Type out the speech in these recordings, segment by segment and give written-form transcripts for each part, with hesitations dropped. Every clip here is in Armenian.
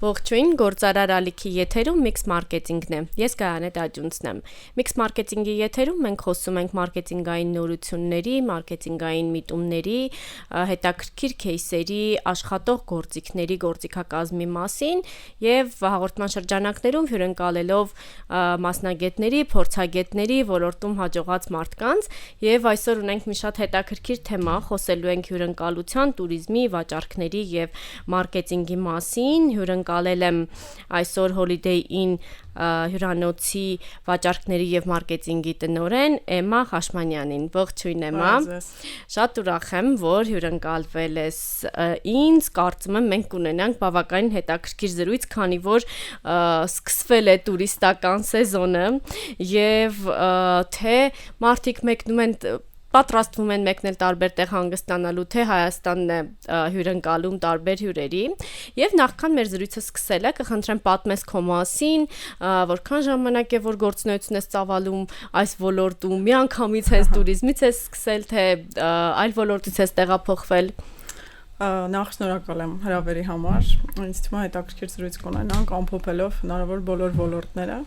Ողջույն, գործարար ալիքի եթերում Mix Marketing-ն է։ Ես Գայանե Դաջունցն եմ։ Mix Marketing-ի եթերում մենք խոսում ենք մարքեթինգային նորությունների, մարքեթինգային միտումների, հետաքրքիր кейսերի, աշխատող գործիքների, գործիքակազմի մասին եւ հաղորդման շրջանակներում հյուրընկալելով մասնագետների, փորձագետների, ոլորտում հաջողած մարդկանց եւ այսօր ունենք մի շատ հետաքրքիր թեմա, խոսելու ենք հյուրընկալության, туриզմի, վաճառքների եւ մարքեթինգի մասին։ Հյուրընկալել եմ այսօր Holiday Inn հյուրանոցի վաճառքների եւ մարքեթինգի տնօրեն Էմմա Խաշմանյանին։ Ողջույն Էմմա։ Շատ ուրախ եմ, որ հյուրընկալվել ես ինձ։ Կարծում եմ մենք կունենանք բավականին հետաքրքիր զրույց, քանի որ սկսվել է տուրիստական սեզոնը եւ թե մարդիկ մեկնում են պատրաստվում են մեկնել տարբեր տեղ հանգստանալու, թե Հայաստանն է հյուրընկալում տարբեր հյուրերի եւ նախքան մեր զրույցը սկսելը կխնդրեմ պատմես քո մասին, որքան ժամանակ է որ գործունեություն ես ծավալում այս ոլորտում, միանգամից հենց туриզմից ես սկսել, թե այլ ոլորտից ես տեղափոխվել։ Նախ շնորհակալ եմ հրավերի համար։ Ինձ թվում է հետաքրքիր զրույց կունենանք ամփոփելով հնարավոր բոլոր ոլորտները։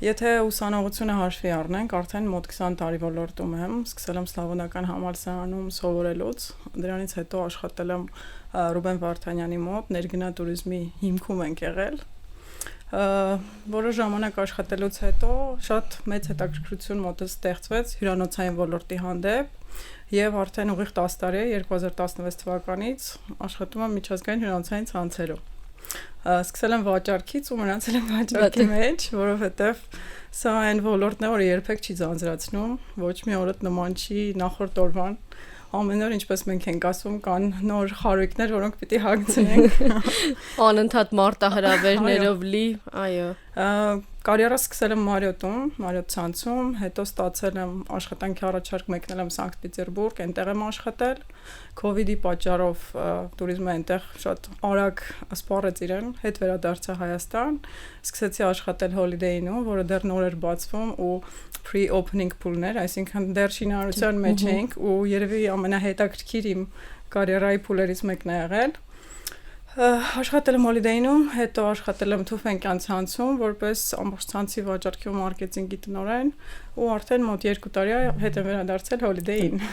Եթե ուսանողությունը հաշվի առնենք, արդեն մոտ 20 տարի ոլորտում եմ, սկսել եմ Սլավոնական համալսարանում սովորելուց, դրանից հետո աշխատել եմ Ռուբեն Վարդանյանի մոտ, ներգնա туриզմի հիմքում ենք եղել։ Որոշ ժամանակ աշխատելուց հետո շատ մեծ հետաքրքրություն մոտս ստեղծվեց հյուրանոցային ոլորտի հանդեպ եւ արդեն ուղիղ 10 տարի է 2016 թվականից աշխատում եմ միջազգային հյուրանոցային ցանցերում։ Սկսել եմ վաճառքից ու մնացել եմ վաճառքի մեջ, որովհետև սա այն ոլորտն է, որը երբեք չի ձանձրացնում, ոչ մի օրդ նման չի նախորդ օրվան։ Ամեն օր, ինչպես մենք ենք ասում, կան նոր խարույկներ, որոնք պիտի հագցնենք։ Անընդհատ մարտահրավերներով լի, այո։ Կարիերաս սկսել եմ Մարիոտում, Մարիոտ ցանցում, հետո ստացել եմ աշխատանքի առաջարկ մեկնել եմ Սանկտ Պետերբուրգ, այնտեղ եմ աշխատել։ Քովիդի պատճառով туриզմը այնտեղ շատ արագ սպառեց իրեն, հետ վերադարձա Հայաստան, սկսեցի աշխատել Holiday Inn-ում, որը դեռ նոր էր բացվում ու pre-opening pool-ներ, այսինքն դեռ շինարարության մեջ էինք ու երևի ամենահետաքրքիր իմ կարիերայի փուլերից մեկն է եղել։ Աշխատել եմ Holiday Inn-ում, հետո աշխատել եմ Թուֆենկյան ցանցում, որպես ամբողջ ցանցի վաճառքի ու մարքեթինգի տնօրեն ու արդեն մոտ 2 տարի հետ եմ վերադարձել Holiday Inn։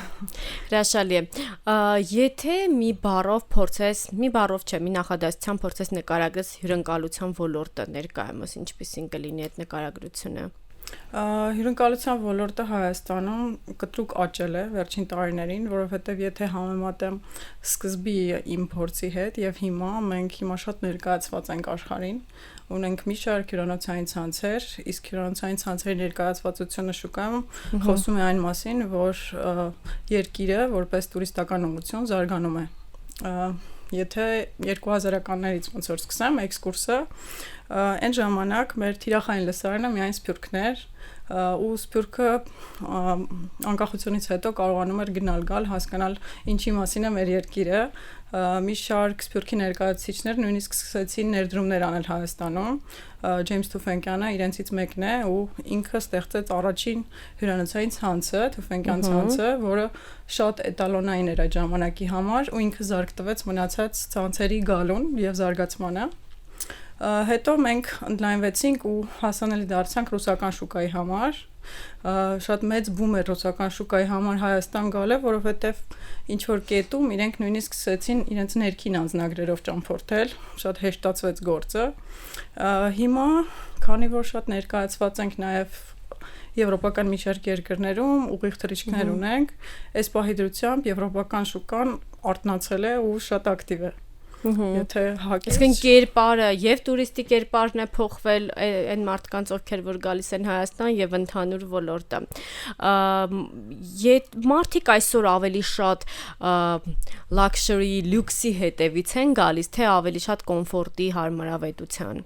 Հրաշալի է։ Եթե մի բառով չէ, մի նախադասությամբ փորձես նկարագրես հյուրընկալության ոլորտը ներկայումս ինչպիսին կլինի այդ նկարագրությունը։ Հյուրընկալության ոլորտը Հայաստանում կտրուկ աճել է վերջին տարիներին, որովհետև եթե համեմատեմ սկզբի իմ փորձի հետ եւ հիմա մենք շատ ներկայացված ենք աշխարհին, ունենք մի շարք հյուրանոցային ցանցեր, իսկ հյուրանոցային ցանցերի ներկայացվածությունը շուկայում խոսում է այն մասին, որ երկիրը որպես տուրիստական ուղղություն զարգանում է։ Եթե 2000-ականներից ոնց որ սկսեմ էքսկուրսը, այն ժամանակ մեր թիրախային լսարանը միայն սփյուռքներ ու սփյուռքը անկախությունից հետո կարողանում էր գնալ-գալ, հասկանալ ինչի մասին է մեր երկիրը։ Մի շարք սփյուռքի ներկայացուցիչներ նույնիսկ սկսեցին ներդրումներ անել Հայաստանում։ Ջեյմս Թուֆենկյանը իրենցից մեկն է ու ինքը ստեղծեց առաջին հյուրանոցային ցանցը, Թուֆենկյան ցանցը, որը շատ էտալոնային էր այդ ժամանակի համար ու ինքը զարգ տվեց մնացած ցանցերի գալուն եւ զարգացմանը։ Հետո մենք ընդլայնվեցինք ու հասանելի դարձանք ռուսական շուկայի համար։ Շատ մեծ բում էր ռուսական շուկայի համար Հայաստան գալը, որովհետև ինչ որ կետում իրենք նույնիսկ սկսեցին իրենց ներքին անձնագրերով ճամփորդել, շատ հեշտացվեց գործը։ Հիմա, քանի որ շատ ներկայացված ենք նաև եվրոպական մի շարք երկրներում, ուղիղ թռիչքներ ունենք, այս պահի դրությամբ եվրոպական շուկան արթնացել է ու շատ ակտիվ է։ Եթե հակից Իսկ կերպարը եւ տուրիստի կերպարն է փոխվել այն մարդկանց, ովքեր որ գալիս են Հայաստան եւ ընդհանուր ոլորտը։ Մարդիկ այսօր ավելի շատ luxury, լյուքսի հետևից են գալիս, թե ավելի շատ կոմֆորտի, հարմարավետության։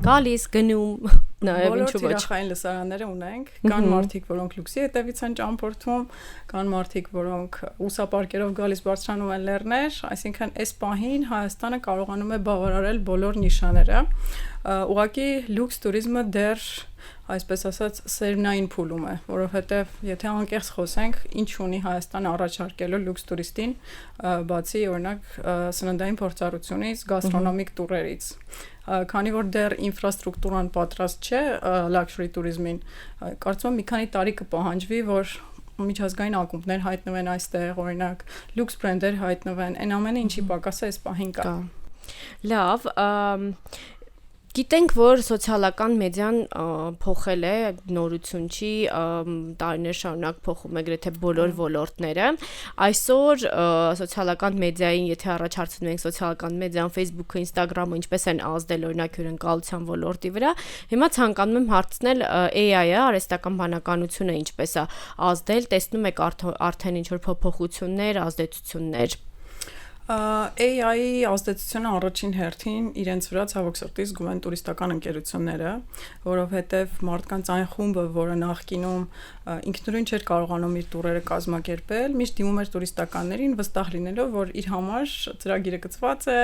գալիս գնում նաև ինչու ոչ թիրախային լսարանները ունենք, կան մարդիկ, որոնք լյուքսի հետևից են ճամփորդում, կան մարդիկ, որոնք ուսապարկերով գալիս բարձրանում են լեռներ, այսինքն այս պահին Հայաստանը կարողանում է բավարարել բոլոր նիշաները։ Ուղղակի լյուքս туриզմը դեռ այսպես ասած սերմնային փուլում է, որովհետև եթե անկեղծ խոսենք, ինչ ունի Հայաստանը առաջարկելու լյուքս туриստին, բացի օրինակ սննդային փորձառությունից, գաստրոնոմիկ տուրերից, քանի որ դեռ ինֆրաստրուկտուրան պատրաստ չէ լաքշուրի туриզմին, կարծում եմ մի քանի տարի կպահանջվի, որ միջազգային ակումբներ հայտնվեն այստեղ, օրինակ լյուքս բրենդեր հայտնվեն, այն ամենը ինչի պակասը այս պահին կա։ Լավ, գիտենք, որ սոցիալական մեդիան փոխել է, նորություն չի, տարիներ շարունակ փոխում է գրեթե բոլոր ոլորտները։ Այսօր սոցիալական մեդիային, եթե առաջարկում ենք սոցիալական մեդիան, Facebook-ը, Instagram-ը ինչպես են ազդել օրինակ հյուրընկալության ոլորտի վրա, հիմա ցանկանում եմ հարցնել AI-ը, արհեստական բանականությունը ինչպես է ազդել, տեսնում եք արդեն ինչ-որ փոփոխություններ, ազդեցություններ։ AI-ի ազդեցությունը առաջին հերթին իրենց վրա ցավոք սրտի զգում են տուրիստական ընկերությունները, որովհետև մարդկանց այն խումբը, որը նախկինում ինքնուրույն չէր կարողանում իր տուրերը կազմակերպել, միշտ դիմում էր տուրիստականներին, վստահ լինելով, որ իր համար ծրագիրը գծված է,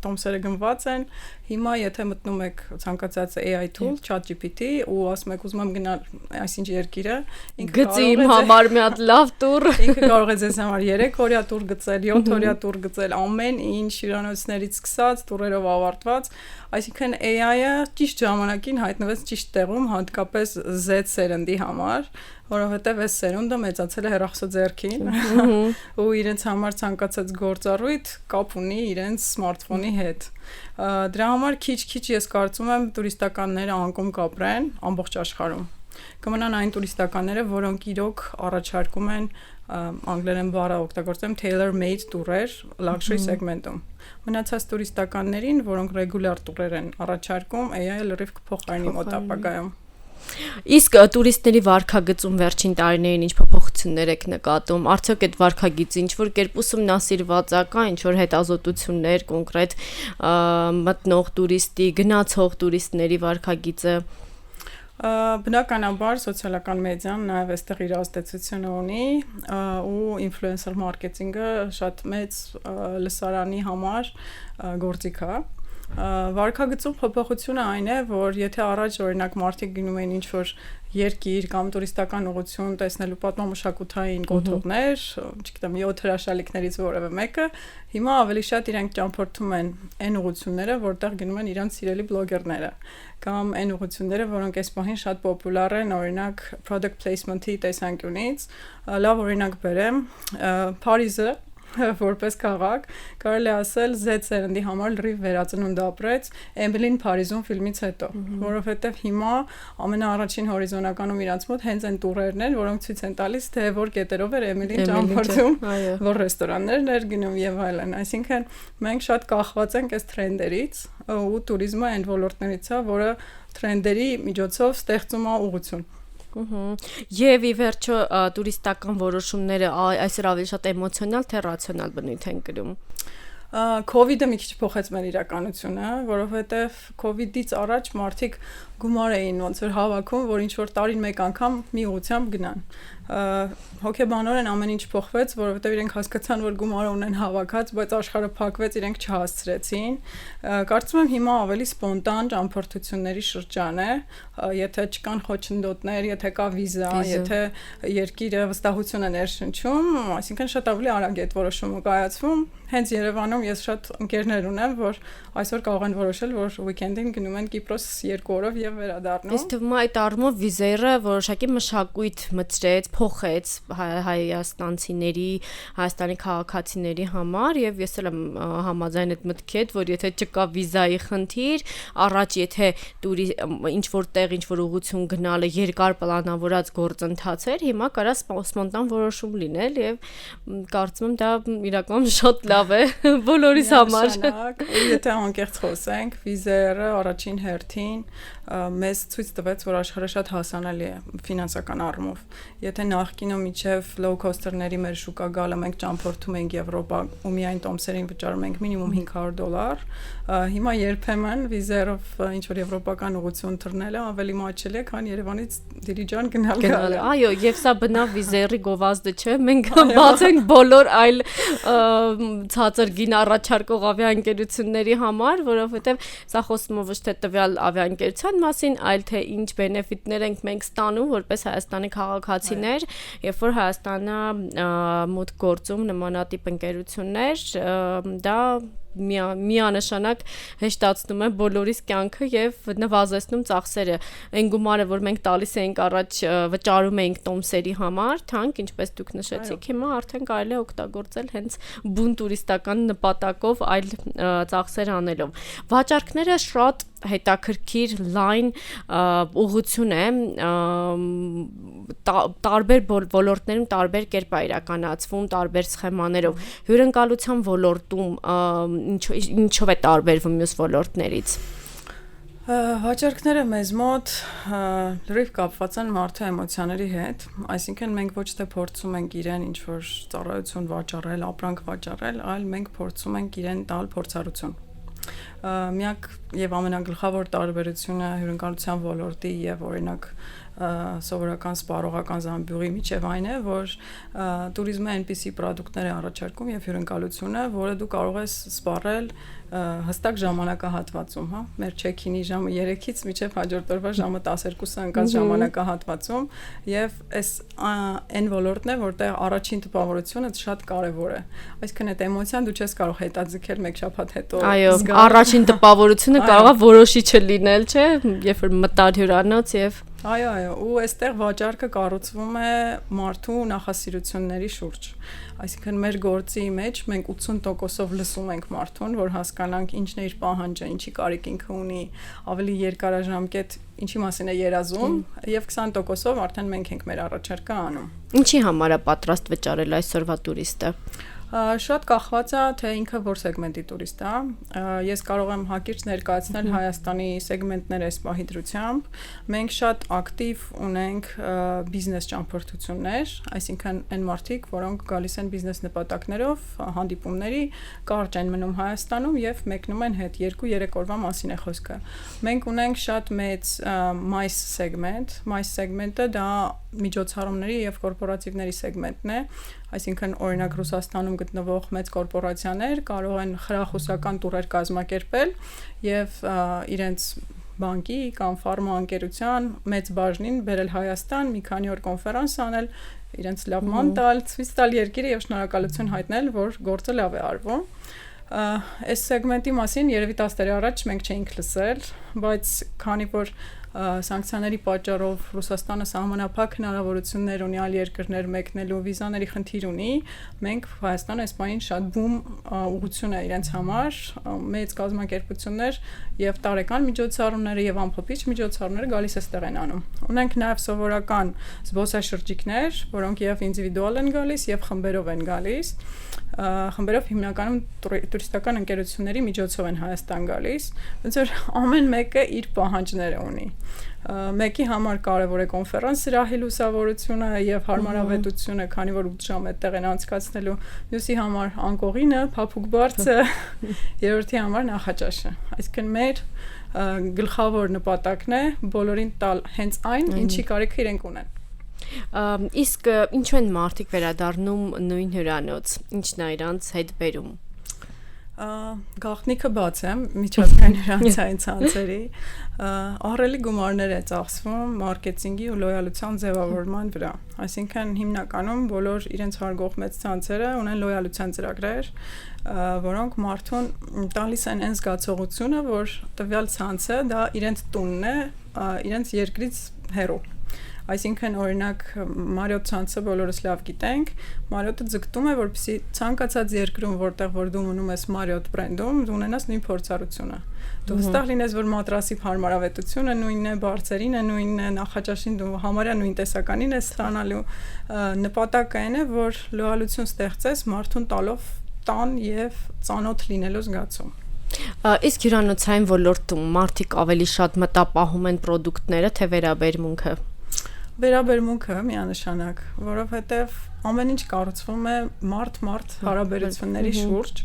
տոմսերը գնված են։ Հիմա եթե մտնում եք ցանկացած AI tool, ChatGPT ու ասում եք ուզում եմ գնալ այսինչ երկիրը, ինքը գծի իմ համար մի հատ լավ տուր, ինքը կարող է ձեզ համար 3 օրյա տուր գծել, 7 օրյա տուր գծել, ամեն ինչ հյուրանոցներից սկսած, տուրերով ավարտված, այսինքն AI-ը ճիշտ ժամանակին հայտնվեց ճիշտ տեղում, հատկապես Z սերնդի համար, որովհետև այս սերունդը մեծացել է հեռախոսաձեռքին ու իրենց համար ցանկացած գործառույթ կապ ունի իրենց սմարթֆոնի հետ։ Դրա համար քիչ-քիչ ես կարծում եմ տուրիստականները անկում կապրեն ամբողջ աշխարհում։ Կմնան այն տուրիստականները, որոնք իրոք առաջարկում են անգլերեն բառը օգտագործեմ tailor-made տուրեր luxury segment-ում։ Մնացած տուրիստականներին, որոնք regular տուրեր են առաջարկում, AI-ը լրիվ կփոխարինի մոտ ապագայում։ Իսկ տուրիստների վարքագծում վերջին տարիներին ինչ փոփոխություններ եք նկատում, արդյոք այդ վարքագիծը ինչ որ կերպ ուսումնասիրված է, կա ինչ որ հետազոտություններ կոնկրետ մտնող տուրիստի, գնացող տուրիստների վարքագիծը։ Բնականաբար սոցիալական մեդիան նաև այստեղ իր ազդեցությունը ունի ու ինֆլուենսեր մարքեթինգը շատ մեծ լսարանի համար գործիք է։ Վարքագծում փոփոխությունը այն է, որ եթե առաջ օրինակ մարդիկ գնում էին ինչ-որ երկիր կամ տուրիստական ուղղություն տեսնելու պատմամշակութային կոթողներ, չգիտեմ, 7 հրաշալիքներից որևէ մեկը, հիմա ավելի շատ իրենք ճամփորդում են այն ուղղությունները, որտեղ գնում են իրանց սիրելի բլոգերները, կամ այն ուղղությունները, որոնք այս պահին շատ պոպուլար են, օրինակ product placement-ի տեսանկյունից, լավ օրինակ բերեմ, Փարիզը որպես քաղաք, կարելի ասել Z սերնդի համար լրիվ վերածնունդ ապրեց Էմիլին Փարիզում ֆիլմից հետո, որովհետև հիմա ամենաառաջին հորիզոնականում իրանց մոտ հենց այն տուրերն են, որոնք ցույց են տալիս, թե որ կետերով էր Էմիլին ճամփորդում, որ ռեստորաններն էր գնում եւ այլն, այսինքն մենք շատ կախված ենք այս թրենդերից ու туриզմը այն ոլորտներից է, որը թրենդերի միջոցով ստեղծում է ուղղություն։ Եվ ի վերջո տուրիստական որոշումները այսօր ավելի շատ էմոցիոնալ թե ռացիոնալ բնույթ են կրում։ COVID-ը մի քիչ փոխեց մեր իրականությունը, որովհետև COVID-ից առաջ մարդիկ գումար էին ոնց որ հավաքում, որ ինչ որ տարին մեկ անգամ մի ուղղությամբ գնան։ Հոգեբանորեն ամեն ինչ փոխվեց, որովհետև իրենք հասկացան, որ գումարը ունեն հավաքած, բայց աշխարհը փակվեց, իրենք չհասցրեցին։ Կարծում եմ հիմա ավելի սպոնտան ճամփորդությունների շրջան է, եթե չկան խոչընդոտներ, եթե կա վիզա, եթե երկիրը վստահություն է ներշնչում, այսինքն շատ ավելի արագ է այդ որոշումը կայացվում։ Հենց Երևանում ես շատ ընկերներ ունեմ, որ այսօր կարող են որոշել, որ weekend-ին գնում են Կիպրոս 2 օրով եւ վերադառնում։ Իսկ թվում է այդ առումով վիզերը որոշակի մշակույթ մտցրեց, փոխեց հայաստանցիների, Հայաստանի քաղաքացիների համար եւ ես էլ եմ համաձայն այդ մտքի հետ, որ եթե չկա վիզայի խնդիր, առաջ եթե ինչ որտեղ ինչ որ ուղղություն գնալը երկար պլանավորած գործընթաց էր, հիմա կարա սպոնտան որոշում լինել եւ կարծում եմ դա իրականում շատ լավ է բոլորիս համար։ Եթե անկեղծ խոսենք, վիզերը առաջին հերթին մեզ ցույց տվեց, որ աշխարհը շատ հասանելի է ֆինանսական առումով։ Եթե նախկինում միջև low cost-երների մեր շուկա գալը մենք ճամփորդում ենք Եվրոպա ու միայն տոմսերին վճարում ենք մինիմում $500, հիմա երբեմն վիզերով ինչ որ եվրոպական ուղղություն թռնելը ավելի մաչելի է, քան Երևանից Դիլիջան գնալը։ Այո, եւ սա բնավ վիզերի գովազդը չէ, մենք բացենք բոլոր այլ ցածր գին առաջարկող ավիաընկերությունների համար, որովհետեւ սա խոսում է ոչ թե տվյալ ավիաընկերության մասին, այլ թե ինչ բենեֆիտներ ենք մենք ստանում որպես Հայաստանի քաղաքացիներ, երբ որ Հայաստանը մուտք գործում նմանատիպ ընկերություններ, դա միանշանակ հեշտացնում է բոլորիս կյանքը եւ նվազեցնում ծախսերը։ Այն գումարը, որ մենք տալիս էինք առաջ վճարում էինք տոմսերի համար, թանկ, ինչպես դուք նշեցիք, հիմա արդեն կարելի է օգտագործել հենց բուն տուրիստական նպատակով այլ ծախսեր անելով։ Վաճառքները շատ հետաքրքիր լայն ուղղություն է, տարբեր ոլորտներում տարբեր կերպ է իրականացվում, տարբեր սխեմաներով։ Հյուրընկալության ոլորտում ինչով է տարբերվում մյուս ոլորտներից։ Վաճառքները մեզ մոտ լրիվ կապված են մարդու էմոցիաների հետ, այսինքն մենք ոչ թե փորձում ենք իրեն ինչ-որ ծառայություն վաճառել, ապրանք վաճառել, այլ մենք փորձում ենք իրեն տալ փորձառություն։ Միակ եւ ամենագլխավոր տարբերությունը հյուրընկալության ոլորտի եւ օրինակ սովորական սպառողական զամբյուղի միջև այն է, որ տուրիզմը այնպիսի պրոդուկտներ է առաջարկում եւ հյուրընկալությունը, որը դու կարող ես սպառել հստակ ժամանակահատվածում, հա, մեր check-in-ի ժամը 3-ից մինչև հաջորդ օրվա ժամը 12-ը ընկած ժամանակահատվածում եւ այս այն ոլորտն է, որտեղ առաջին տպավորությունը շատ կարեւոր է։ Այսինքն այդ էմոցիան դու չես կարող հետաձգել մեկ շաբաթ հետո։ Այո, առաջին տպավորությունը կարող է որոշիչը լինել, չէ՞, երբ որ մտար հյուրանոց եւ Այո, ու այստեղ վաճառքը կառուցվում է մարդու նախասիրությունների շուրջ։ Այսինքն մեր գործի մեջ մենք 80%-ով լսում ենք մարդուն, որ հասկանանք ինչն է իր պահանջը, ինչի կարիք ինքը ունի, ավելի երկարաժամկետ ինչի մասին է երազում, եւ 20%-ով արդեն մենք ենք մեր առաջարկը անում։ Ինչի համար է պատրաստ վճարել այսօրվա տուրիստը։ Շատ կախված է թե ինքը որ սեգմենտի տուրիստ է։ Ես կարող եմ հակիրճ ներկայացնել Հայաստանի սեգմենտները այս պահի դրությամբ։ Մենք շատ ակտիվ ունենք բիզնես ճամփորդություններ, այսինքն այն մարդիկ, որոնք գալիս են բիզնես նպատակներով հանդիպումների, կարճ են մնում Հայաստանում եւ մեկնում են հետ 2-3 օրվա մասին է խոսքը։ Մենք ունենք շատ մեծ MICE սեգմենտ, MICE սեգմենտը դա միջոցառումների եւ կորպորատիվների սեգմենտն է, այսինքն օրինակ Ռուսաստանում գտնվող մեծ կորպորացիաներ կարող են խրախուսական տուրեր կազմակերպել եւ իրենց բանկի կամ ֆարմա ընկերության մեծ բաժնին բերել Հայաստան, մի քանի օր կոնֆերանս անել, իրենց լավման տալ, ցույց տալ երկիրը եւ շնորհակալություն հայտնել, որ գործը լավ է արվում։ Այս սեգմենտի մասին երևի 10 տարի առաջ մենք չէինք լսել, բայց քանի որ սանկցիաների պատճառով Ռուսաստանը սահմանափակ հնարավորություններ ունի այլ երկրներ մեկնելու վիզաների խնդիր ունի, մենք Հայաստանը այս պահին շատ բում ուղղություն է իրենց համար, մեծ կազմակերպություններ եւ տարեկան միջոցառումները եւ ամփոփիչ միջոցառումները գալիս էստեղ են անում։ Ունենք նաեւ սովորական զբոսաշրջիկներ, որոնք եւ ինդիվիդուալ են գալիս եւ խմբերով են գալիս։ Խմբերով հիմնականում տուրիստական ընկերությունների միջոցով են Հայաստան գալիս, ոնց որ ամեն մեկը իր պահանջները ունի։ Մեկի համար կարևոր է կոնֆերանս սրահի լուսավորությունը եւ հարմարավետությունը, քանի որ 8 ժամ այդտեղ են անցկացնելու, մյուսի համար անկողինը, փափուկ բարձը, երրորդի համար նախաճաշը։ Այսինքն մեր գլխավոր նպատակն է բոլորին տալ հենց այն, ինչի կարիքը իրենք ունեն։ Իսկ ինչու են մարդիկ վերադառնում նույն հյուրանոց, ինչն է իրանց հետ բերում։ Գաղտնիքը բաց է միջազգային հյուրանոցային ցանցերի, ահռելի գումարներ է ծախսվում մարքեթինգի ու լոյալության ձևավորման վրա։ Այսինքն հիմնականում բոլոր իրենց հարգող մեծ ցանցերը ունեն լոյալության ծրագրեր, որոնք մարդուն տալիս են այն զգացողությունը, որ տվյալ ցանցը դա իրենց տունն է, իրենց երկրից հեռու։ Այսինքն օրինակ Marriott ցանցը բոլորս լավ գիտենք, Marriott-ը ձգտում է, որպեսզի ցանկացած երկրում, որտեղ որ դու մնում ես Marriott բրենդում, դու ունենաս նույն փորձառությունը։ Դու վստահ լինես, որ մատրասի հարմարավետությունը նույնն է, բարձերին է նույնն է, նախաճաշին դու համարյա նույն տեսականին ես ստանալու։ Նպատակը այն է, որ լոյալություն ստեղծես մարդուն տալով տան եւ ծանոթ լինելու զգացում։ Իսկ հյուրանոցային ոլորտում մարդիկ ավելի շատ մտապահում են պրոդուկտները, թե վերաբերմունքը։ Վերաբերմունքը միանշանակ, որովհետև ամեն ինչ կառուցվում է մարդ-մարդ հարաբերությունների շուրջ։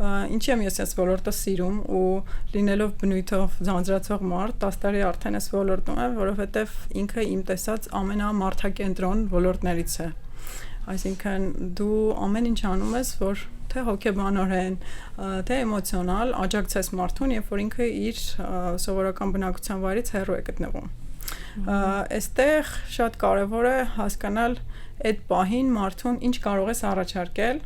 Ինչի եմ ես այս ոլորտը սիրում ու լինելով բնույթով ձանձրացող մարդ, 10 տարի արդեն այս ոլորտում եմ, որովհետև ինքը իմ տեսած ամենամարդակենտրոն ոլորտներից է։ Այսինքն դու ամեն ինչ անում ես, որ թե հոգեբանորեն, թե էմոցիոնալ աջակցես մարդուն, երբ որ ինքը իր սովորական բնակության վայրից հեռու է գտնվում։ Այստեղ շատ կարևոր է հասկանալ այդ պահին մարդուն ինչ կարող ես առաջարկել,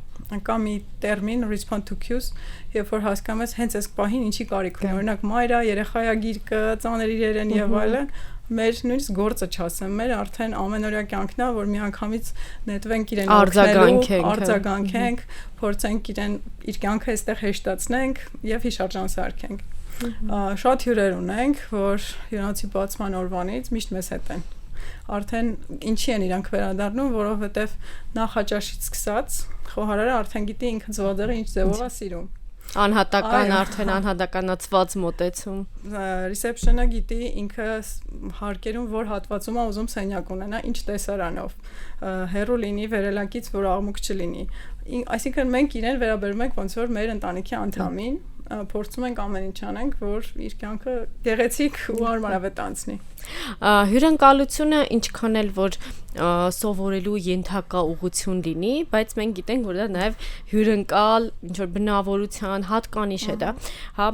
կա մի տերմին respond to cues, երբ որ հասկանում ես հենց այս պահին ինչի կարիք ունի, օրինակ մայրա, երեխայա գիրկը, ծանր իրերեն եւ այլն, մեր նույնիսկ գործը չասեմ, մեր արդեն ամենօրյա կյանքն է, որ միանգամից նետվենք իրեն օգնելու, արձագանքենք, փորձենք իրեն իր կյանքը այստեղ հեշտացնենք եւ հիշարժան սարքենք։ Շատ հյուրեր ունենք, որ հյուրանոցի բացման օրվանից միշտ մեզ հետ են։ Արդեն ինչի են իրանք վերադառնում, որովհետև նախաճաշից սկսած խոհարարը արդեն գիտի ինքը ձվածեղը ինչ ձևով է սիրում։ Անհատական արդեն անհատականացված մոտեցում։ Reception-ը գիտի ինքը հարկերում որ հատվածում է ուզում սենյակ ունենա, ինչ տեսարանով, հեռու լինի, վերելակից, որ աղմուկ չլինի։ Այսինքն մենք իրեն վերաբերում ենք ոնց որ մեր ընտանիքի անդամին, փորձում ենք ամեն ինչ անենք, որ իր կյանքը գեղեցիկ ու հարմարավետ անցնի։ Հյուրընկալությունը ինչքան էլ որ սովորելու ենթակա ուղղություն լինի, բայց մենք գիտենք, որ դա նաև հյուրընկալ ինչ որ բնավորության հատկանիշ է դա, հա,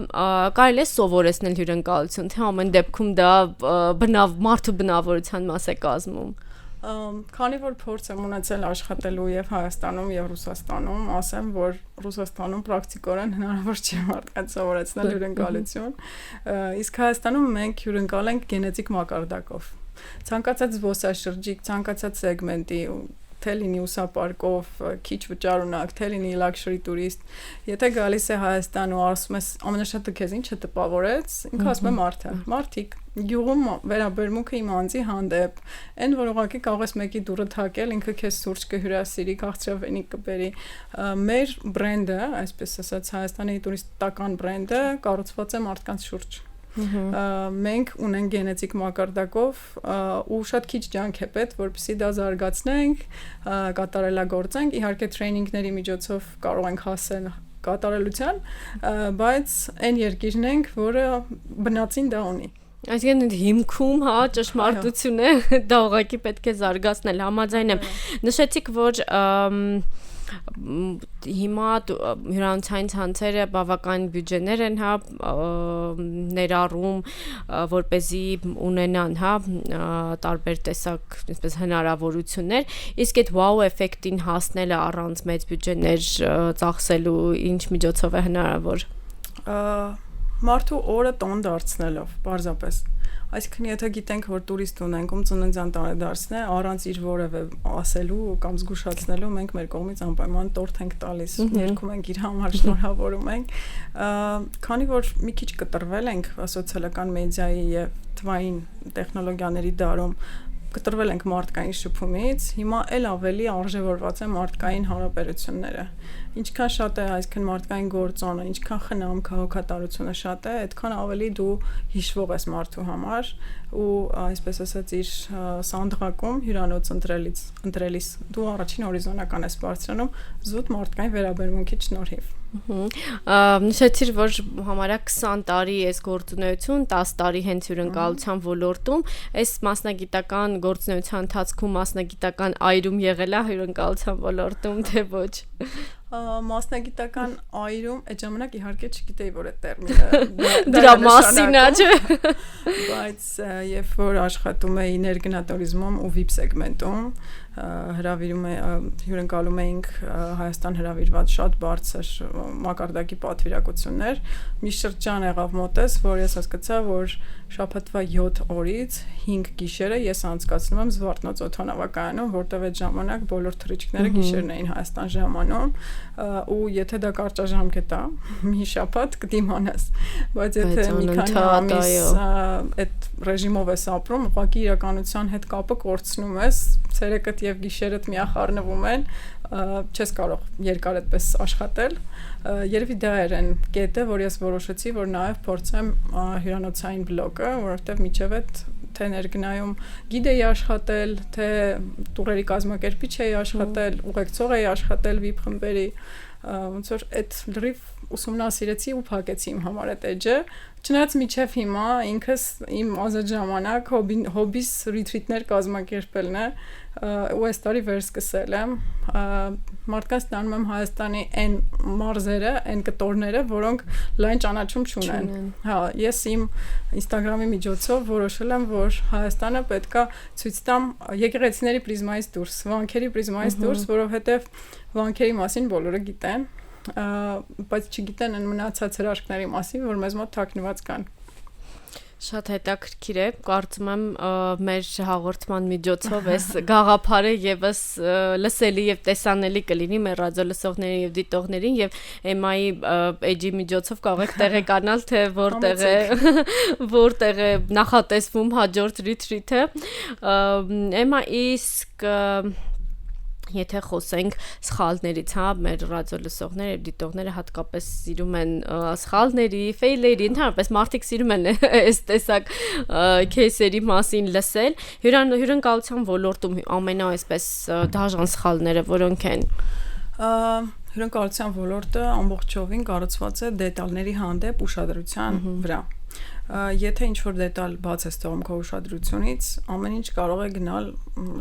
կարելի է սովորեցնել հյուրընկալություն, թե ամեն դեպքում դա մարդու բնավորության մաս է կազմում։ Քանի որ փորձ եմ ունեցել աշխատելու եւ Հայաստանում եւ Ռուսաստանում, ասեմ, որ Ռուսաստանում պրակտիկորեն հնարավոր չէ մարդկանց սովորեցնել հյուրընկալություն, իսկ Հայաստանում մենք հյուրընկալ ենք գենետիկ մակարդակով։ Ցանկացած զբոսաշրջիկ, ցանկացած սեգմենտի թե լինի ուսապարկով, քիչ վճարունակ, թե լինի luxury turist, եթե գալիս է Հայաստան ու ասում ես ամենաշատը քեզ ինչ տպավորեց, ինքը ասում է մարդը։ Մարդիկ գյուղում վերաբերմունքը իմ անձի հանդեպ, այն որ ուղղակի կարող ես մեկի դուռը թակել, ինքը քեզ սուրճ կհյուրասիրի, քաղցրավենի կբերի։ Մեր բրենդը, այսպես ասած, Հայաստանի տուրիստական բրենդը կառուցված է մարդկանց շուրջ։ Մենք ունենք գենետիկ մակարդակով ու շատ քիչ ջանք է պետք, որպեսզի դա զարգացնենք, կատարելագործենք, իհարկե տրեյնինգների միջոցով կարող ենք հասնել կատարելության, բայց այն երկիրն ենք, որը բնածին դա ունի։ Այսինքն հիմքում, հա, ճշմարտություն է, դա ուղղակի պետք է զարգացնել, համաձայն եմ։ Նշեցիք, որ հիմա հյուրանոցային ցանցերը բավական բյուջեներ են, հա, ներառում, որպեսզի ունենան, հա, տարբեր տեսակ, այսպես հնարավորություններ, իսկ այդ wow էֆեկտին հասնելը առանց մեծ բյուջեներ ծախսելու ինչ միջոցով է հնարավոր։ Մարդու օրը տոն դարձնելով, պարզապես։ Այսինքն եթե գիտենք, որ տուրիստ ունենք, ում ծննդյան տանը դարձն է, առանց իր որևէ ասելու կամ զգուշացնելու մենք մեր կողմից անպայման տորթ ենք տալիս, երգում ենք իր համար, շնորհավորում ենք։ Քանի որ մի քիչ կտրվել ենք սոցիալական մեդիայի եւ թվային տեխնոլոգիաների դարում, կտրվել ենք մարդկային շփումից, հիմա էլ ավելի արժևորված է մարդկային հարաբերությունները։ Ինչքան շատ է այսքան մարդկային գործոնը, ինչքան խնամ քաղաքատարությունը շատ է, այդքան ավելի դու հիշվող ես մարդու համար ու այսպես ասած իր սանդղակում հյուրանոց ընտրելիս դու առաջին հորիզոնական ես բարձրանում զուտ մարդկային վերաբերմունքի շնորհիվ։ Նշեցիր, որ համարյա 20 տարի այս գործունեություն, 10 տարի հենց հյուրընկալության ոլորտում, այս մասնագիտական գործունեության ընթացքում մասնագիտական այրում եղել է հյուրընկալության ոլորտում, թե ոչ։ Մասնագիտական այրում այդ ժամանակ իհարկե չգիտեի, որ այդ տերմինը դրա մասին է, չէ՞։ Բայց երբ որ աշխատում էի ներգնատորիզմում ու VIP սեգմենտում, հյուրընկալում էինք Հայաստան հրավիրված շատ բարձր մակարդակի պատվիրակություններ, մի շրջան եղավ մոտես, որ ես հասկացա, որ շաբաթվա 7 օրից 5 գիշերը ես անցկացնում եմ Զվարթնոց օդանավակայանում, որտեղ այդ ժամանակ բոլոր թռիչքները գիշերն էին Հայաստան ժամանում, ու եթե դա կարճաժամկետ է, մի շաբաթ կդիմանաս, բայց եթե մի քանի ամիս այդ ռեժիմով ես ապրում, ուղղակի իրականության հետ կապը կորցնում ես, ցերեկդ եւ գիշերդ միախառնվում են, չես կարող երկար այդպես աշխատել։ Երևի դա էր այն կետը, որ ես որոշեցի, որ նաեւ փորձեմ հյուրանոցային բլոգը, որովհետեւ միջև այդ թե ներգնայում գիդ էի աշխատել, թե տուրերի կազմակերպիչ էի աշխատել, ուղեկցող էի աշխատել VIP խմբերի, ոնց որ այդ լրիվ ուսումնասիրեցի ու փակեցի իմ համար այդ էջը, չնայած միջև հիմա ինքս իմ ազատ ժամանակ հոբիս ռիթրիթներ կազմակերպելն է, ու այս տարի վերսկսել եմ, մարդկանց տանում եմ Հայաստանի այն մարզերը, այն կտորները, որոնք լայն ճանաչում չունեն։ Հա, ես իմ Instagram-ի միջոցով որոշել եմ, որ Հայաստանը պետքա ցույց տամ եկեղեցիների պրիզմայից դուրս, վանքերի պրիզմայից դուրս, որովհետև վանքերի մասին բոլորը գիտեն, բայց չգիտեն այն մնացած հրաշքների մասին, որ մեզ մոտ թաքնված կան։ Շատ հետաքրքիր է, կարծում եմ մեր հաղորդման միջոցով այս գաղափարը եւս լսելի եւ տեսանելի կլինի մեր ռադիո լսողներին եւ դիտողներին եւ Էմայի էջի միջոցով կարող եք տեղեկանալ թե որտեղ է նախատեսվում հաջորդ ռիթրիթը։ Էմա, իսկ եթե խոսենք սխալներից, հա, մեր ռադիո լսողները եւ դիտողները հատկապես սիրում են սխալների, ֆեյլերի, ընդհանրապես մարդիկ սիրում են այս տեսակ քեյսերի մասին լսել։ Հյուրընկալության ոլորտում ամենաայսպես դաժան սխալները որոնք են։ Հյուրընկալության ոլորտը ամբողջովին կառուցված է դետալների հանդեպ ուշադրության վրա։ Եթե ինչ-որ դետալ բաց ես թողում քո ուշադրությունից, ամեն ինչ կարող է գնալ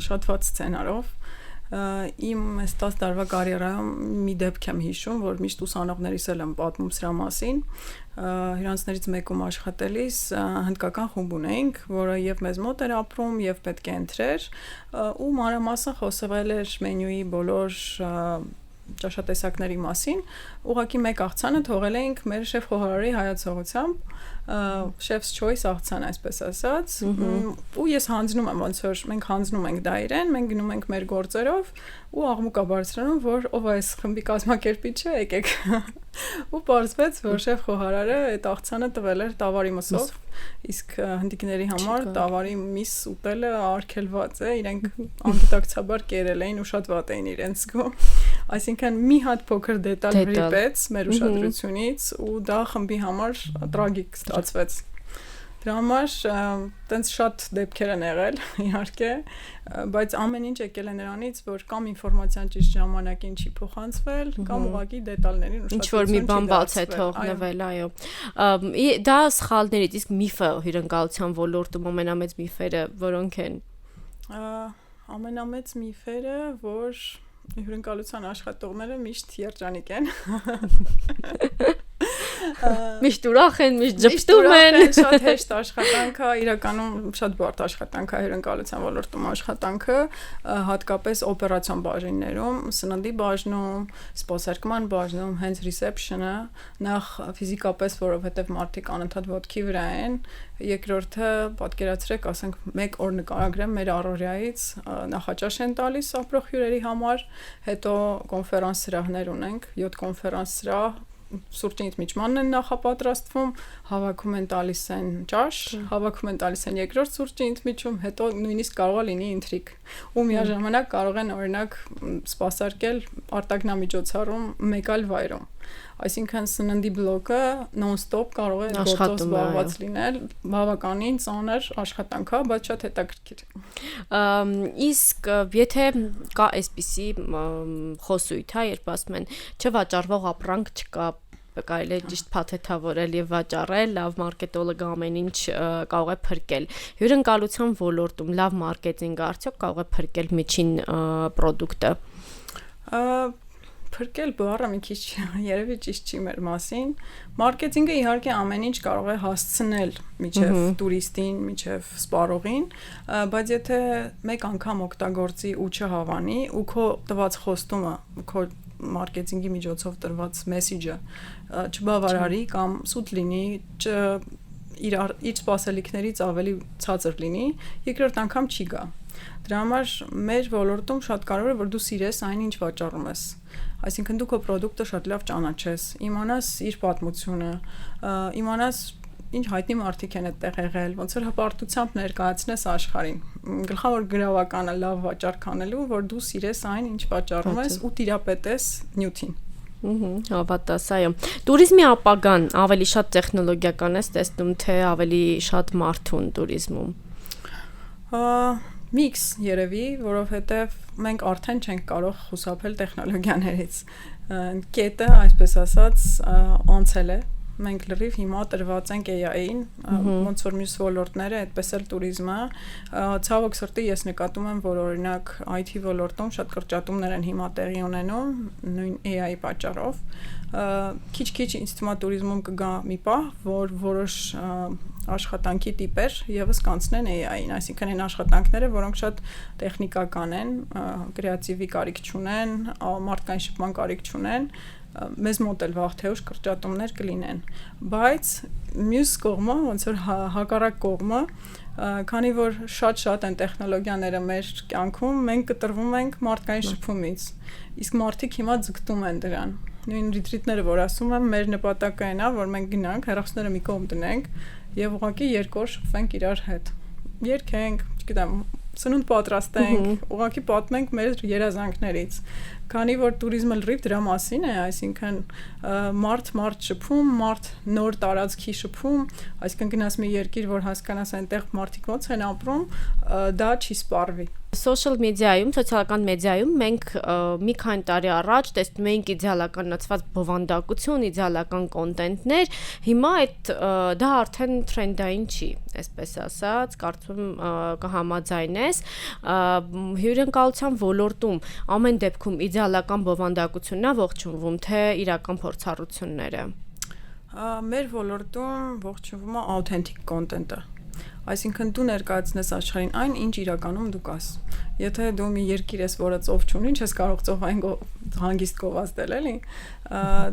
շատ վատ սցենարով։ Իմ այս 10 տարվա կարիերայում մի դեպք եմ հիշում, որ միշտ ուսանողներիս էլ եմ պատմում սրա մասին։ Հյուրանոցներից մեկում աշխատելիս հնդկական խումբ ունեինք, որը եւ մեզ մոտ էր ապրում եւ պետք է ընտրեր, ու մանրամասն խոսվել էր մենյուի բոլոր ճաշատեսակների մասին, ուղղակի մեկ աղցանը թողել էինք մեր շեֆ խոհարարի հայացողությամբ, chef's choice աղցան, այսպես ասած, ու ես հանձնում եմ, ոնց որ մենք հանձնում ենք դա իրեն, մենք գնում ենք մեր գործերով ու աղմուկա բարձրանում, որ ով է այս խմբի կազմակերպիչը, եկեք։ Ու պարզվեց, որ շեֆ խոհարարը այդ աղցանը տվել էր տավարի մսով, իսկ հնդիկների համար տավարի միս ուտելը արգելված է, իրենք անգիտակցաբար կերել էին ու շատ վատ էին իրենց զգում։ Այսինքն մի հատ փոքր դետալ վրիպեց մեր ուշադրությունից ու դա խմբի համար տրագիկ ստացվեց։ Դրա համար տենց շատ դեպքեր են եղել, իհարկե, բայց ամեն ինչ եկել է նրանից, որ կամ ինֆորմացիան ճիշտ ժամանակին չի փոխանցվել, կամ ուղղակի դետալներին ուշադրություն չի դարձվել։ Ինչ-որ մի բան բաց է թողնվել, այո։ Դա սխալներից, իսկ միֆը հյուրընկալության ոլորտում ամենամեծ միֆերը որոնք են։ Ամենամեծ միֆերը, որ հյուրընկալության աշխատողները միշտ երջանիկ են։ Միշտ ուրախ են, միշտ ճպտում են, շատ հեշտ աշխատանք է, իրականում շատ բարդ աշխատանք է հյուրընկալության ոլորտում աշխատանքը, հատկապես օպերացիոն բաժիններում, սննդի բաժնում, սպասարկման բաժնում, հենց reception-ը, նախ ֆիզիկապես, որովհետև մարդիկ անընդհատ ոտքի վրա են, երկրորդը պատկերացրեք, ասենք, 1 օր նկարագրեմ մեր առօրյայից, նախաճաշ են տալիս ապրող հյուրերի համար, հետո կոնֆերանս սրահներ ունենք, 7 կոնֆերանս սրահ, սուրճի ընդմիջմանն են նախապատրաստվում, հավաքում են տալիս են ճաշ, հավաքում են տալիս են երկրորդ սուրճի ընդմիջում, հետո նույնիսկ կարող է լինի ինտրիգ։ Ու միաժամանակ կարող են օրինակ սպասարկել արտագնամիջոցառում մեկ այլ վայրում։ Այսինքն սննդի բլոկը non-stop կարող է գործով զբաղված լինել, բավականին ծանր աշխատանք է, բայց շատ հետաքրքիր։ Իսկ եթե կա այսպիսի խոսույթ, հա, երբ ասում են չվաճառվող ապրանք չկա, կարելի է ճիշտ փաթեթավորել եւ վաճառել, լավ մարքետոլոգը ամեն ինչ կարող է փրկել։ Հյուրընկալության ոլորտում լավ մարքեթինգը արդյոք կարող է փրկել միջին պրոդուկտը։ Փրկել բառը մի քիչ երևի ճիշտ չի մեր մասին։ Մարքեթինգը իհարկե ամեն ինչ կարող է հասցնել միջև տուրիստին, միջև սպառողին, բայց եթե մեկ անգամ օգտագործի ու չհավանի ու քո տված խոստումը, քո մարքեթինգի միջոցով տրված մեսեջը չբավարարի կամ սուտ լինի, իր սպասելիքներից ավելի ցածր լինի, երկրորդ անգամ չի գա։ Դրա համար մեր ոլորտում շատ կարևոր է, որ դու սիրես այն, ինչ վաճառում ես։ Այսինքն դու քո պրոդուկտը շատ լավ ճանաչես, իմանաս իր պատմությունը, իմանաս ինչ հայտնի մարդիկ են այդտեղ եղել, ոնց որ հպարտությամբ ներկայացնես աշխարհին։ Գլխավոր գրավականը լավ վաճառք անելու, որ դու սիրես այն, ինչ վաճառում ես ու տիրապետես նյութին։ Հավատաս, այո։ Տուրիզմի ապագան ավելի շատ տեխնոլոգիական է տեսնում, թե ավելի շատ մարդուն տուրիզմում։ Միքս երևի, որովհետև մենք արդեն չենք կարող խուսափել տեխնոլոգիաներից։ Կետը, այսպես ասած, անցել է։ Մենք լրիվ հիմա տրված ենք AI-ին, ոնց որ մյուս ոլորտները, այդպես էլ տուրիզմը, ցավոք սրտի ես նկատում եմ, որ օրինակ IT ոլորտում շատ կրճատումներ են հիմա տեղի ունենում, նույն AI-ի պատճառով։ Քիչ-քիչ ինձ թվում է տուրիզմում կգա մի պահ, որ որոշ աշխատանքի տիպեր եւս կանցնեն AI-ին, այսինքն այն աշխատանքները, որոնք շատ տեխնիկական են, կրեատիվի կարիք չունեն, մարդկային շփման կարիք չունեն, մեզ մոտ էլ վաղ թե ուշ կրճատումներ կլինեն, բայց մյուս կողմը, ոնց որ հակառակ կողմը, քանի որ շատ են տեխնոլոգիաները մեր կյանքում, մենք կտրվում ենք մարդկային շփումից, իսկ մարդիկ հիմա ձգտում են դրան։ Նույն ռիտրիտները, որ ասում եմ, մեր նպատակը այն է, որ մենք գնանք, հեռախոսները մի կողմ դնենք եւ ուղղակի 2 օր շփվենք իրար հետ։ Երգենք, չգիտեմ, սնունդ պատրաստենք, ուղղակի պատմենք մեր երազանքներից։ Քանի որ տուրիզմը լրիվ դրա մասին է, այսինքն մարդ շփում, մարդ նոր տարածքի շփում, այսինքն գնաս մի երկիր, որ հասկանաս այնտեղ մարդիկ ոնց են ապրում, դա չի սպառվի։ Social media-ում, սոցիալական մեդիայում մենք մի քանի տարի առաջ տեսնում էինք իդեալականացված բովանդակություն, իդեալական կոնտենտներ, հիմա դա արդեն թրենդային չի, այսպես ասած, կարծում կհամաձայնես, հյուրընկալության ոլորտում ամեն դեպքում իդեալական բովանդակությունն է ողջունվում, թե իրական փորձառությունները։ Մեր ոլորտում ողջունվում է authentic content-ը։ Այսինքն դու ներկայացնես աշխարհին այն, ինչ իրականում դու կաս։ Եթե դու մի երկիր ես, որը ծով չունի, չես կարող ծովային հանգիստ գովազդել, էլի։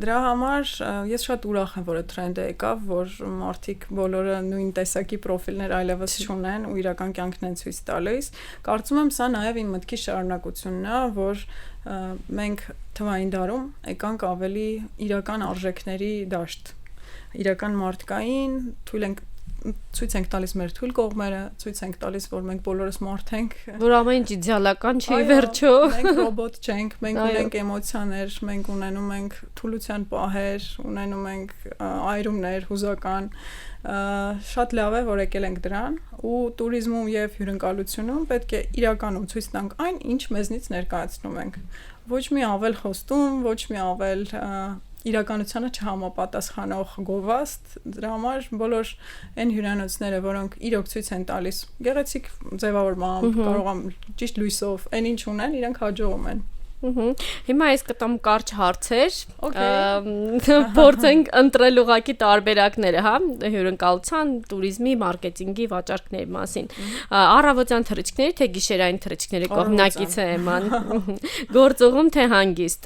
Դրա համար ես շատ ուրախ եմ, որ այդ թրենդը եկավ, որ մարդիկ բոլորը նույն տեսակի պրոֆիլներ այլևս չունեն ու իրական կյանքն են ցույց տալիս։ Կարծում եմ սա նաև իմ մտքի շարունակությունն է, որ մենք թվային դարում եկանք ավելի իրական արժեքների դաշտ, իրական մարդկային, ցույց ենք տալիս մեր թույլ կողմերը, ցույց ենք տալիս, որ մենք բոլորս մարդ ենք, որ ամեն ինչ իդեալական չի վերջո։ Մենք ռոբոտ չենք, մենք ունենք էմոցիաներ, մենք ունենում ենք թուլության պահեր, ունենում ենք այրումներ, հուզական, շատ լավ է, որ եկել ենք դրան, ու տուրիզմում եւ հյուրընկալությունում պետք է իրականում ցույց տանք այն, ինչ մեզնից ներկայացնում ենք։ Ոչ մի ավել խոստում, ոչ մի ավել իրականությանը չհամապատասխանող գովազդ, դրա համար բոլոր այն հյուրանոցները, որոնք իրոք ցույց են տալիս գեղեցիկ ձևավորմամբ, կարող եմ ճիշտ լույսով, այն ինչ ունեն, իրենք հաջողում են։ Հիմա ես կտամ կարճ հարցեր, փորձենք ընտրել ուղղակի տարբերակները, հա, հյուրընկալության, տուրիզմի, մարքեթինգի, վաճառքների մասին։ Առավոտյան թռիչքների, թե գիշերային թռիչքների կողմնակից է Էման։ Գործողում, թե հանգիստ։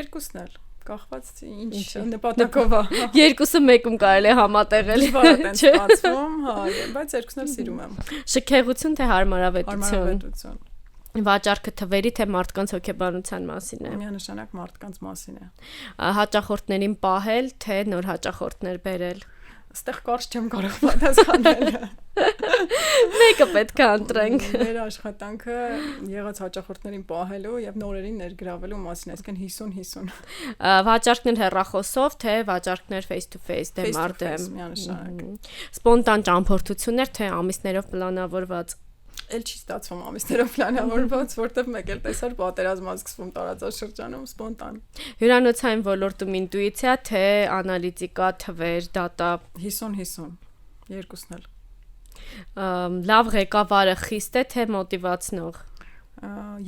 Երկուսն էլ կախված ինչ նպատակով է։ Երկուսը մեկում կարելի է համատեղել։ Չստացվում, հա, բայց երկուսն էլ սիրում եմ։ Շքեղություն, թե հարմարավետություն։ Հարմարավետություն։ Վաճառքը թվերի, թե մարդկանց հոգեբանության մասին է։ Միանշանակ մարդկանց մասին է։ Հաճախորդներին պահել, թե նոր հաճախորդներ բերել։ Այստեղ կարճ չեմ կարող պատասխանել։ Մեկը պետք է ընտրենք։ Մեր աշխատանքը եղած հաճախորդներին պահելու եւ նորերին ներգրավելու մասին, այսինքն 50-50։ Վաճառքներ հեռախոսով, թե վաճառքներ face to face, դեմ առ դեմ։ Միանշանակ։ Սպոնտան ճամփորդություններ, թե ամիսներով պլանավորված։ Էլ չի ստացվում ամիսներով պլանավորված, որտեղ մեկ էլ տեսար պատերազմը սկսվում տարածաշրջանում սպոնտան։ Հյուրանոցային ոլորտում ինտուիցիա, թե անալիտիկա, թվեր, դատա։ 50-50, երկուսն էլ։ Լավ ղեկավարը խիստ է, թե մոտիվացնող։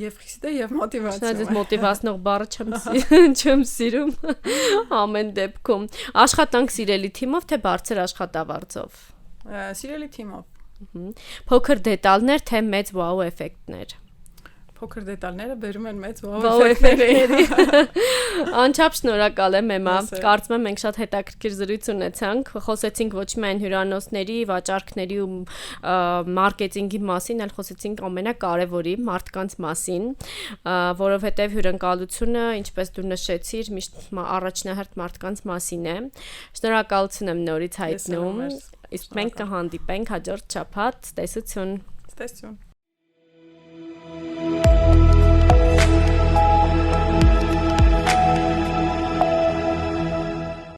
Եվ խիստ է, եւ մոտիվացիա։ Ես մոտիվացնող բառը չեմ սիրում ամեն դեպքում։ Աշխատանք սիրելի թիմով, թե բարձր աշխատավարձով։ Սիրելի թիմով։ Փոքր դետալներ, թե մեծ վաու էֆեկտներ։ փոքր դետալները բերում են մեծ վաու-էֆեկտների։ Անչափ շնորհակալ եմ, Էմմա։ Ես էլ։ Կարծում եմ մենք շատ հետաքրքիր զրույց ունեցանք։ Խոսեցինք ոչ միայն հյուրանոցների, վաճառքների ու մարքեթինգի մասին, այլ խոսեցինք ամենակարևորի՝ մարդկանց մասին, որովհետև հյուրընկալությունը, ինչպես դու նշեցիր, միշտ առաջնահերթ մարդկանց մասին է։ Շնորհակալություն եմ նորից հայտնում։ Իսկ մենք կհանդիպենք հաջորդ շաբաթ։ Տեսություն։ Տեսություն։